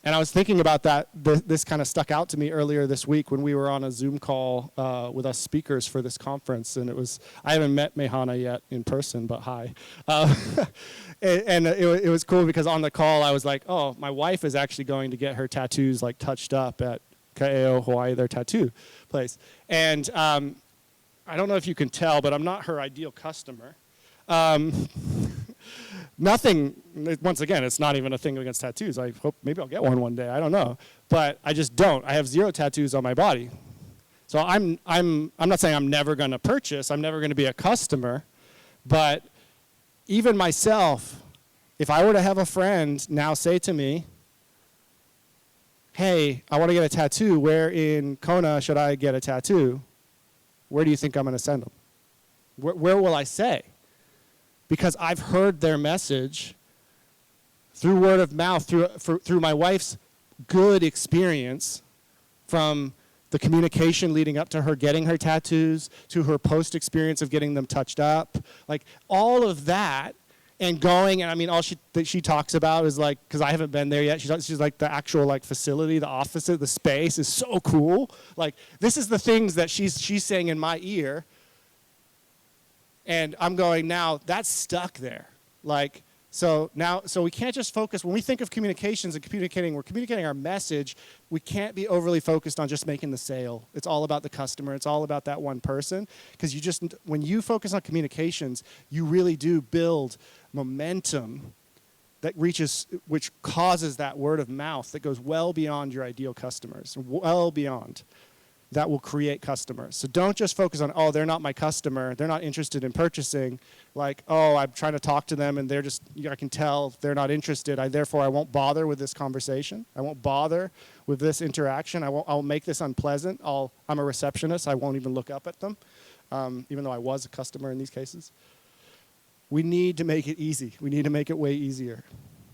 And I was thinking about that, this kind of stuck out to me earlier this week when we were on a Zoom call with us speakers for this conference, and I haven't met Mehana yet in person, but hi. And it was cool because on the call I was like, oh, my wife is actually going to get her tattoos like touched up at Ka'eo, Hawaii, their tattoo place. And I don't know if you can tell, but I'm not her ideal customer. Nothing, once again, it's not even a thing against tattoos. I hope maybe I'll get one day. I don't know. But I just don't. I have 0 tattoos on my body. So I'm not saying I'm never going to purchase. I'm never going to be a customer. But even myself, if I were to have a friend now say to me, hey, I want to get a tattoo. Where in Kona should I get a tattoo? Where do you think I'm going to send them? Where will I say? Because I've heard their message through word of mouth, through my wife's good experience, from the communication leading up to her getting her tattoos, to her post experience of getting them touched up, like all of that, and going, and I mean, all she talks about is like, because I haven't been there yet, she's like the actual like facility, the office, the space is so cool. Like, this is the things that she's saying in my ear. And I'm going, now that's stuck there. Like, so we can't just focus, when we think of communications and we're communicating our message, we can't be overly focused on just making the sale. It's all about the customer. It's all about that one person. Because when you focus on communications, you really do build momentum that which causes that word of mouth that goes well beyond your ideal customers, well beyond. that will create customers. So don't just focus on, oh, they're not my customer, they're not interested in purchasing. Like, oh, I'm trying to talk to them and they're just, I can tell they're not interested. Therefore, I won't bother with this conversation. I won't bother with this interaction. I'll make this unpleasant. I'm a receptionist. I won't even look up at them, even though I was a customer in these cases. We need to make it easy. We need to make it way easier.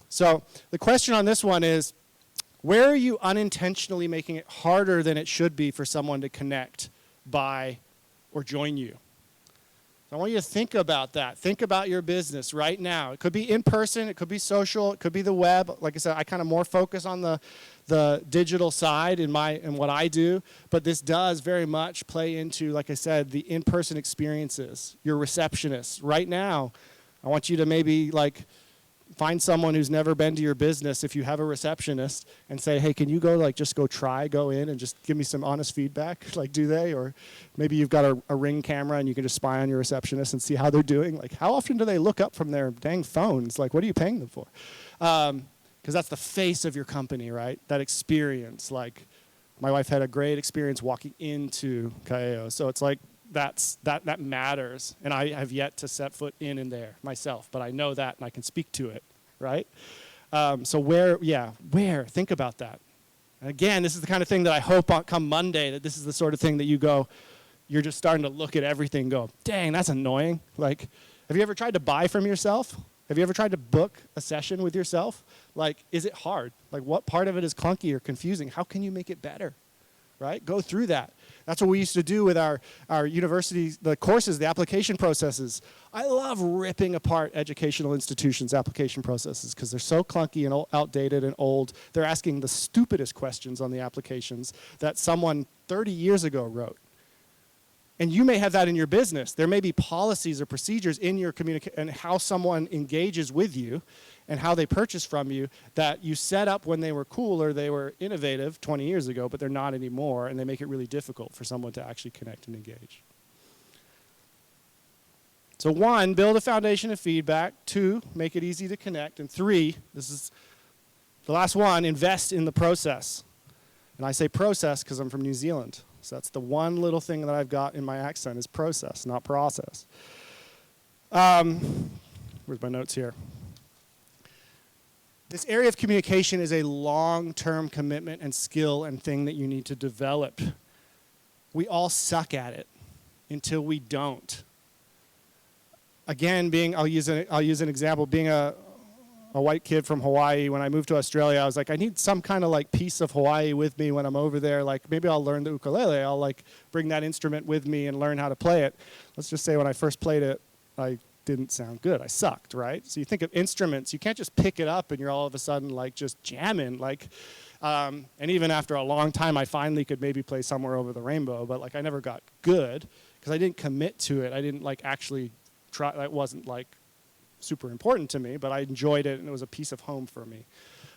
So the question on this one is, where are you unintentionally making it harder than it should be for someone to connect, buy, or join you? I want you to think about that. Think about your business right now. It could be in person, it could be social, it could be the web. Like I said, I kind of more focus on the digital side in what I do, but this does very much play into, like I said, the in-person experiences. Your receptionist. Right now, I want you to maybe find someone who's never been to your business if you have a receptionist and say, hey, can you go go in and just give me some honest feedback? Do they? Or maybe you've got a Ring camera and you can just spy on your receptionist and see how they're doing. How often do they look up from their dang phones? What are you paying them for? Because that's the face of your company, right? That experience. My wife had a great experience walking into Kaeo. So it's that matters, and I have yet to set foot in there myself, but I know that and I can speak to it, right? So where, think about that. And again, this is the kind of thing that I hope come Monday, that this is the sort of thing that you're just starting to look at everything and go, dang, that's annoying. Have you ever tried to buy from yourself? Have you ever tried to book a session with yourself? Is it hard? What part of it is clunky or confusing? How can you make it better, right? Go through that. That's what we used to do with our university, the courses, the application processes. I love ripping apart educational institutions' application processes because they're so clunky and outdated and old. They're asking the stupidest questions on the applications that someone 30 years ago wrote. And you may have that in your business. There may be policies or procedures in your communication and how someone engages with you and how they purchase from you that you set up when they were cool or they were innovative 20 years ago, but they're not anymore, and they make it really difficult for someone to actually connect and engage. So 1, build a foundation of feedback. 2, make it easy to connect. And 3, this is the last one, invest in the process. And I say process because I'm from New Zealand. So that's the one little thing that I've got in my accent is process, not process. Where's my notes here? This area of communication is a long-term commitment and skill and thing that you need to develop. We all suck at it until we don't. Again, I'll use an example. Being a white kid from Hawaii, when I moved to Australia, I was like, I need some kind of piece of Hawaii with me when I'm over there. Maybe I'll learn the ukulele. I'll bring that instrument with me and learn how to play it. Let's just say when I first played it, I didn't sound good. I sucked, right? So you think of instruments, you can't just pick it up and you're all of a sudden just jamming. And even after a long time, I finally could maybe play Somewhere Over the Rainbow, but I never got good because I didn't commit to it. I didn't actually try. That wasn't super important to me, but I enjoyed it and it was a piece of home for me.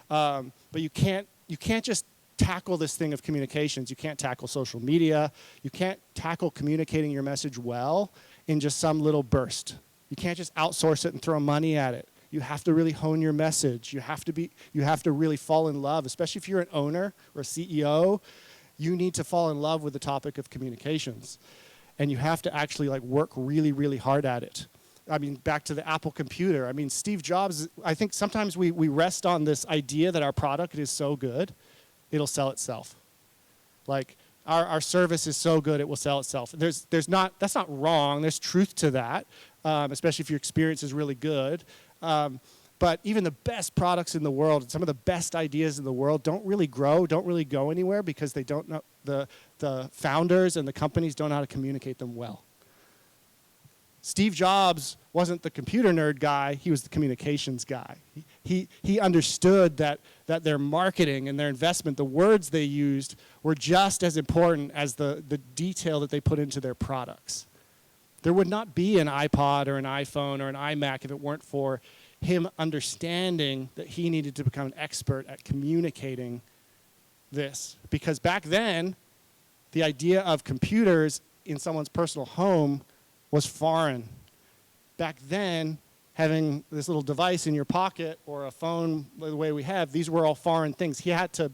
But you can't just tackle this thing of communications. You can't tackle social media. You can't tackle communicating your message well in just some little burst. You can't just outsource it and throw money at it. You have to really hone your message. You have to really fall in love, especially if you're an owner or a CEO. You need to fall in love with the topic of communications. And you have to actually work really, really hard at it. I mean, back to the Apple computer. I mean, Steve Jobs, I think sometimes we rest on this idea that our product is so good, it'll sell itself. Our service is so good, it will sell itself. That's not wrong. There's truth to that, especially if your experience is really good. But even the best products in the world, some of the best ideas in the world don't really grow, don't really go anywhere because they don't know, the founders and the companies don't know how to communicate them well. Steve Jobs wasn't the computer nerd guy, he was the communications guy. He understood that their marketing and their investment, the words they used, were just as important as the detail that they put into their products. There would not be an iPod or an iPhone or an iMac if it weren't for him understanding that he needed to become an expert at communicating this. Because back then, the idea of computers in someone's personal home was foreign. Back then, having this little device in your pocket or a phone the way we have, these were all foreign things. He had to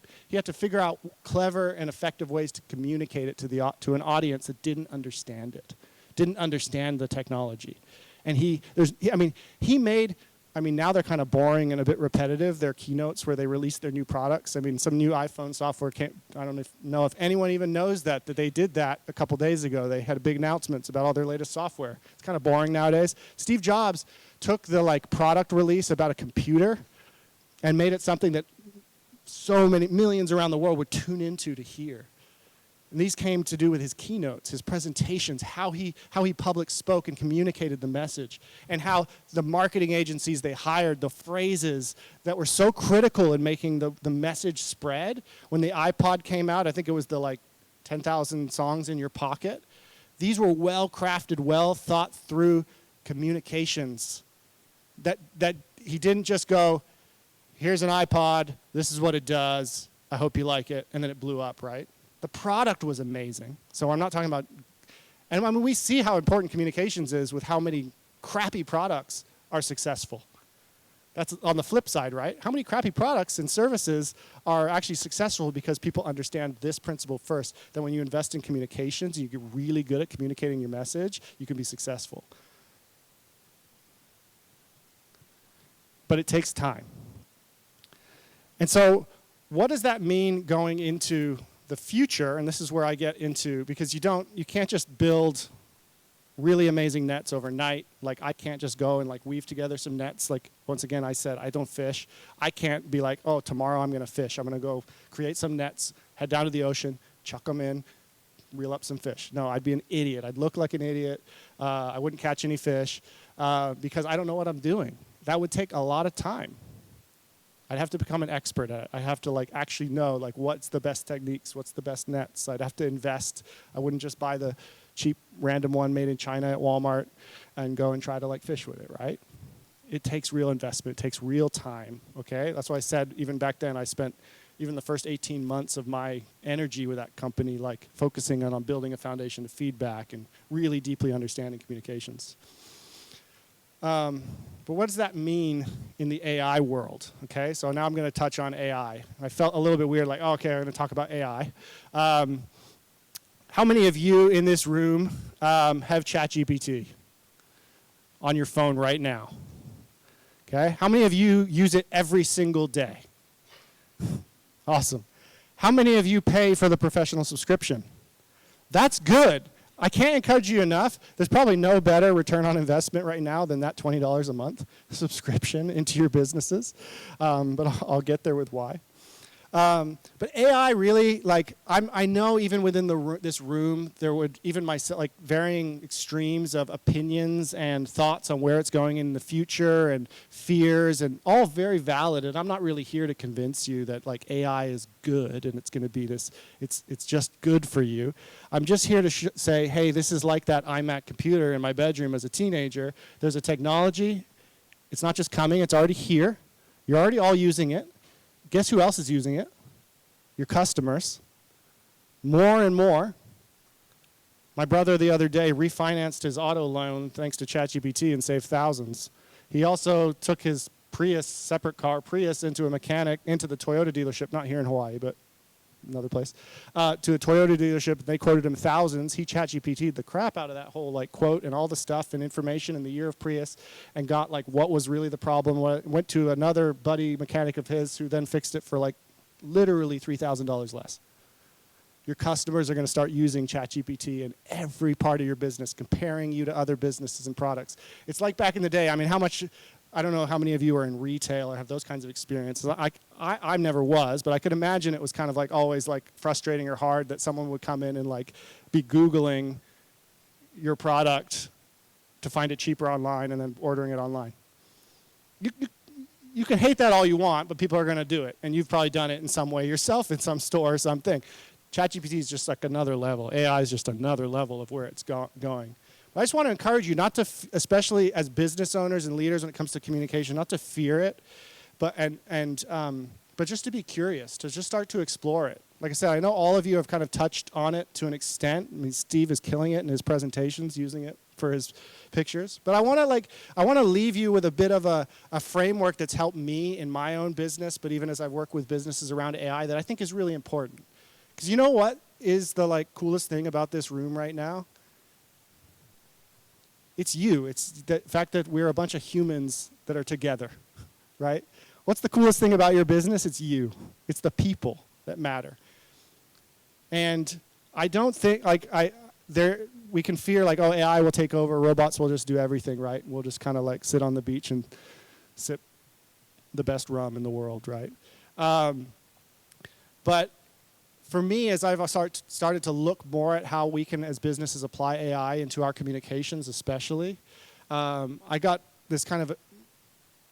figure out clever and effective ways to communicate it to an audience that didn't understand it, didn't understand the technology. And now they're kind of boring and a bit repetitive, their keynotes where they release their new products. I mean, some new iPhone software, I don't know if anyone even knows that they did that a couple days ago. They had big announcements about all their latest software. It's kind of boring nowadays. Steve Jobs took the product release about a computer and made it something that so many millions around the world would tune into to hear. And these came to do with his keynotes, his presentations, how he public spoke and communicated the message, and how the marketing agencies they hired, the phrases that were so critical in making the message spread. When the iPod came out, I think it was the 10,000 songs in your pocket. These were well-crafted, well-thought-through communications that he didn't just go, here's an iPod, this is what it does, I hope you like it, and then it blew up, right? The product was amazing. So I'm not talking about, and I mean, we see how important communications is with how many crappy products are successful. That's on the flip side, right? How many crappy products and services are actually successful because people understand this principle first, that when you invest in communications, you get really good at communicating your message, you can be successful. But it takes time. And so what does that mean going into the future? And this is where I get into, because you can't just build really amazing nets overnight. I can't just go and weave together some nets. Once again, I said, I don't fish. I can't be oh, tomorrow I'm going to fish. I'm going to go create some nets, head down to the ocean, chuck them in, reel up some fish. No, I'd be an idiot. I'd look like an idiot. I wouldn't catch any fish because I don't know what I'm doing. That would take a lot of time. I'd have to become an expert at it. I have to actually know what's the best techniques, what's the best nets. I'd have to invest. I wouldn't just buy the cheap random one made in China at Walmart and go and try to fish with it, right? It takes real investment. It takes real time, okay? That's why I said even back then I spent even the first 18 months of my energy with that company focusing on building a foundation of feedback and really deeply understanding communications. But what does that mean in the AI world? Okay, so now I'm going to touch on AI. I felt a little bit weird, okay, I'm going to talk about AI. How many of you in this room have ChatGPT on your phone right now? Okay, how many of you use it every single day? Awesome. How many of you pay for the professional subscription? That's good. I can't encourage you enough. There's probably no better return on investment right now than that $20 a month subscription into your businesses. But I'll get there with why. But AI really, I know even within this room, there would even varying extremes of opinions and thoughts on where it's going in the future and fears, and all very valid. And I'm not really here to convince you that AI is good and it's going to be this. It's just good for you. I'm just here to say, hey, this is like that iMac computer in my bedroom as a teenager. There's a technology. It's not just coming. It's already here. You're already all using it. Guess who else is using it? Your customers. More and more. My brother the other day refinanced his auto loan thanks to ChatGPT and saved thousands. He also took his separate car, Prius, into a mechanic, into the Toyota dealership, not here in Hawaii, but another place, to a Toyota dealership. They quoted him thousands. He ChatGPT'd the crap out of that whole quote and all the stuff and information in the year of Prius and got what was really the problem. Went to another buddy mechanic of his who then fixed it for literally $3,000 less. Your customers are going to start using ChatGPT in every part of your business, comparing you to other businesses and products. It's like back in the day. I mean, I don't know how many of you are in retail or have those kinds of experiences. I never was, but I could imagine it was kind of always frustrating or hard that someone would come in and be Googling your product to find it cheaper online and then ordering it online. You can hate that all you want, but people are going to do it. And you've probably done it in some way yourself in some store or something. ChatGPT is just another level. AI is just another level of where it's going. I just want to encourage you not to, especially as business owners and leaders when it comes to communication, not to fear it, but just to be curious, to just start to explore it. Like I said, I know all of you have kind of touched on it to an extent. I mean, Steve is killing it in his presentations using it. for his pictures. But I want to leave you with a bit of a framework that's helped me in my own business, but even as I've worked with businesses around AI, that I think is really important. Because you know what is the coolest thing about this room right now? It's you. It's the fact that we're a bunch of humans that are together, right? What's the coolest thing about your business? It's you. It's the people that matter. And I don't think we can fear oh, AI will take over, robots will just do everything, right? We'll just kind of sit on the beach and sip the best rum in the world, right? But for me, as I've started to look more at how we can, as businesses, apply AI into our communications especially, I got this kind of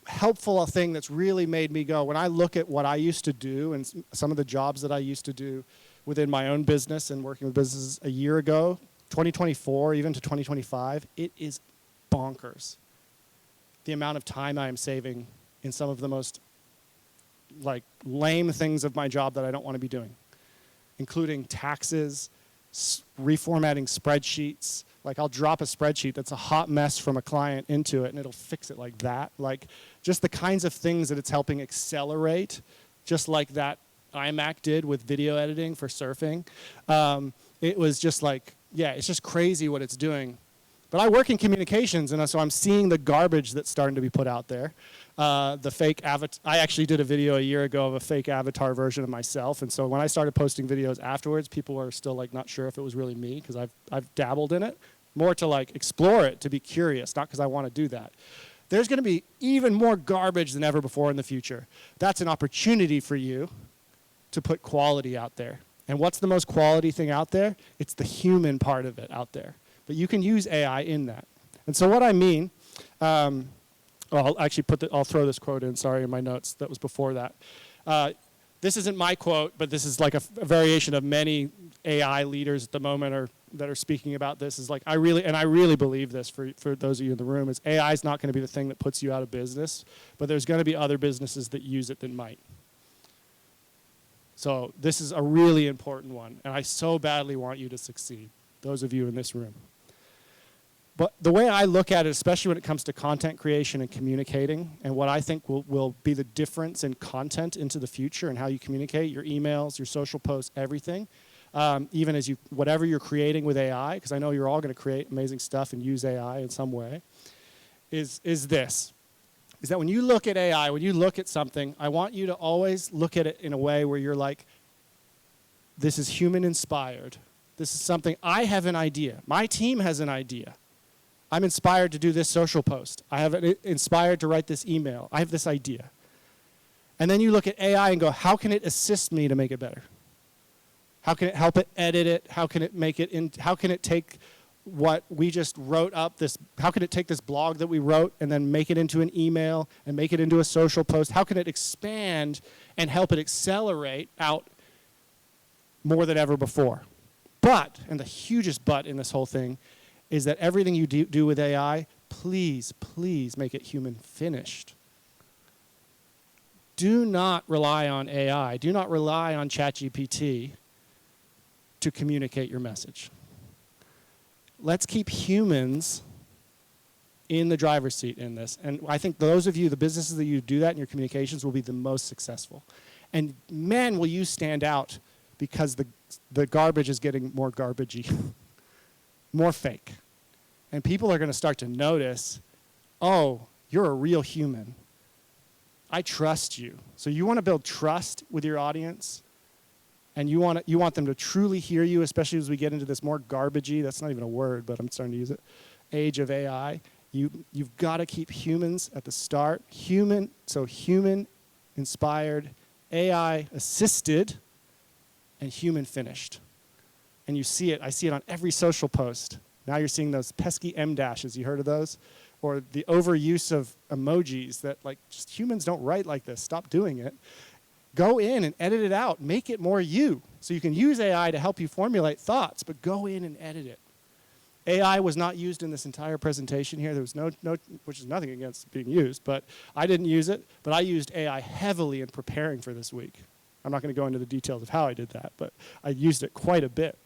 helpful thing that's really made me go, when I look at what I used to do and some of the jobs that I used to do within my own business and working with businesses a year ago, 2024, even to 2025, it is bonkers. The amount of time I am saving in some of the most lame things of my job that I don't want to be doing, including taxes, reformatting spreadsheets. I'll drop a spreadsheet that's a hot mess from a client into it, and it'll fix it like that. Just the kinds of things that it's helping accelerate, just like that iMac did with video editing for surfing. It was just it's just crazy what it's doing. But I work in communications, and so I'm seeing the garbage that's starting to be put out there. The fake avatar. I actually did a video a year ago of a fake avatar version of myself, and so when I started posting videos afterwards, people were still not sure if it was really me, because I've dabbled in it, more to explore it, to be curious, not because I want to do that. There's going to be even more garbage than ever before in the future. That's an opportunity for you to put quality out there. And what's the most quality thing out there? It's the human part of it out there. But you can use AI in that. And so what I mean, I'll actually I'll throw this quote in, sorry, in my notes that was before that. This isn't my quote, but this is a variation of many AI leaders at the moment that are speaking about this. Is I really believe this for those of you in the room, is AI is not going to be the thing that puts you out of business, but there's going to be other businesses that use it that might. So this is a really important one, and I so badly want you to succeed, those of you in this room. But the way I look at it, especially when it comes to content creation and communicating, and what I think will be the difference in content into the future and how you communicate, your emails, your social posts, everything, even as whatever you're creating with AI, because I know you're all going to create amazing stuff and use AI in some way, is that when you look at AI, when you look at something, I want you to always look at it in a way where you're this is human inspired. This is something, I have an idea. My team has an idea. I'm inspired to do this social post. I have inspired to write this email. I have this idea. And then you look at AI and go, how can it assist me to make it better? How can it help it edit it? How can it make it how can it take what we just wrote up, how can it take this blog that we wrote and then make it into an email and make it into a social post? How can it expand and help it accelerate out more than ever before? But, and the hugest but in this whole thing, is that everything you do with AI, please, please make it human finished. Do not rely on AI. Do not rely on ChatGPT to communicate your message. Let's keep humans in the driver's seat in this. And I think those of you, the businesses that you do that in your communications, will be the most successful. And man, will you stand out, because the garbage is getting more garbagey, more fake. And people are going to start to notice, oh, you're a real human. I trust you. So you want to build trust with your audience, and you want them to truly hear you, especially as we get into this more garbagey, that's not even a word, but I'm starting to use it, age of AI. You've got to keep humans at the start. Human inspired, AI assisted, and human finished. And you see it. I see it on every social post. Now you're seeing those pesky M dashes. You heard of those? Or the overuse of emojis that just humans don't write like this. Stop doing it. Go in and edit it out. Make it more you. So you can use AI to help you formulate thoughts, but go in and edit it. AI was not used in this entire presentation here. There was no, which is nothing against being used, but I didn't use it. But I used AI heavily in preparing for this week. I'm not going to go into the details of how I did that, but I used it quite a bit.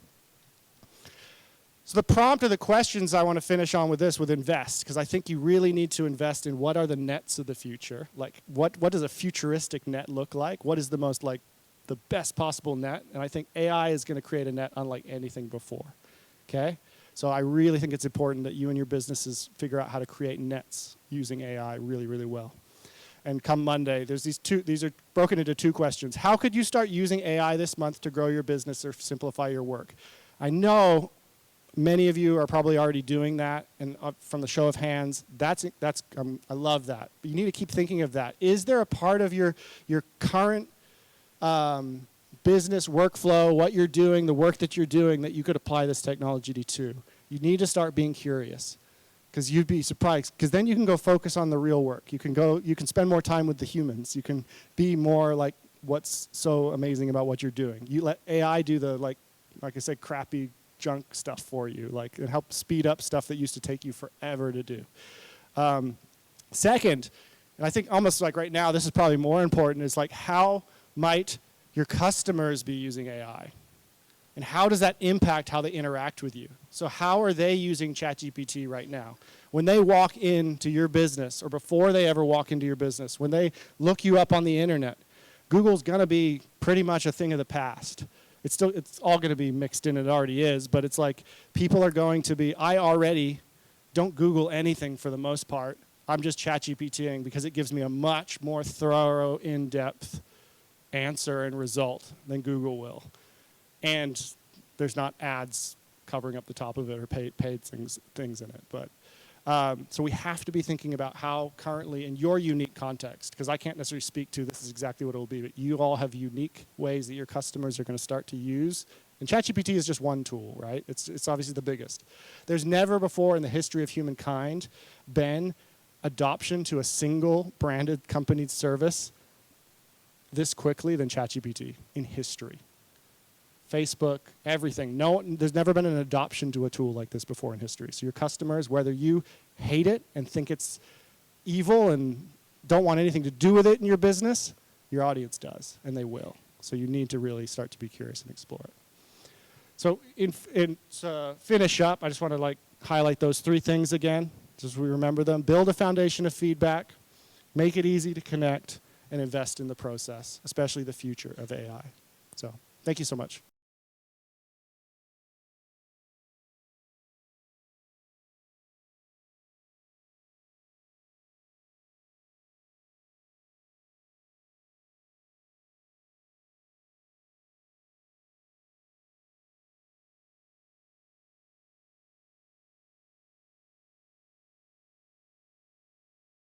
So the prompt or the questions I want to finish on with this, with invest, because I think you really need to invest in what are the nets of the future. Like, what does a futuristic net look like? What is the most, like, the best possible net? And I think AI is going to create a net unlike anything before, okay? So I really think it's important that you and your businesses figure out how to create nets using AI really, really well. And come Monday, these are broken into 2 questions. How could you start using AI this month to grow your business or simplify your work? I know many of you are probably already doing that, and from the show of hands, I love that. But you need to keep thinking of that. Is there a part of your current business workflow, what you're doing, the work that you're doing, that you could apply this technology to? You need to start being curious, because you'd be surprised. Because then you can go focus on the real work. You can spend more time with the humans. You can be more like what's so amazing about what you're doing. You let AI do the like I said, crappy junk stuff for you, like, and help speed up stuff that used to take you forever to do. Second, and I think almost like right now, this is probably more important, is like, how might your customers be using AI? And how does that impact how they interact with you? So how are they using ChatGPT right now? When they walk into your business, or before they ever walk into your business, when they look you up on the internet, Google's gonna be pretty much a thing of the past. It's all going to be mixed in, it already is, but it's like people are going to be, I already don't Google anything for the most part. I'm just ChatGPTing because it gives me a much more thorough, in-depth answer and result than Google will. And there's not ads covering up the top of it or paid things in it. But so we have to be thinking about how currently in your unique context, because I can't necessarily speak to this is exactly what it will be, but you all have unique ways that your customers are going to start to use. And ChatGPT is just one tool, right? It's obviously the biggest. There's never before in the history of humankind been adoption to a single branded company's service this quickly than ChatGPT in history. Facebook, everything. There's never been an adoption to a tool like this before in history. So your customers, whether you hate it and think it's evil and don't want anything to do with it in your business, your audience does, and they will. So you need to really start to be curious and explore it. So to finish up, I just want to highlight those 3 things again, just so we remember them. Build a foundation of feedback, make it easy to connect, and invest in the process, especially the future of AI. So thank you so much.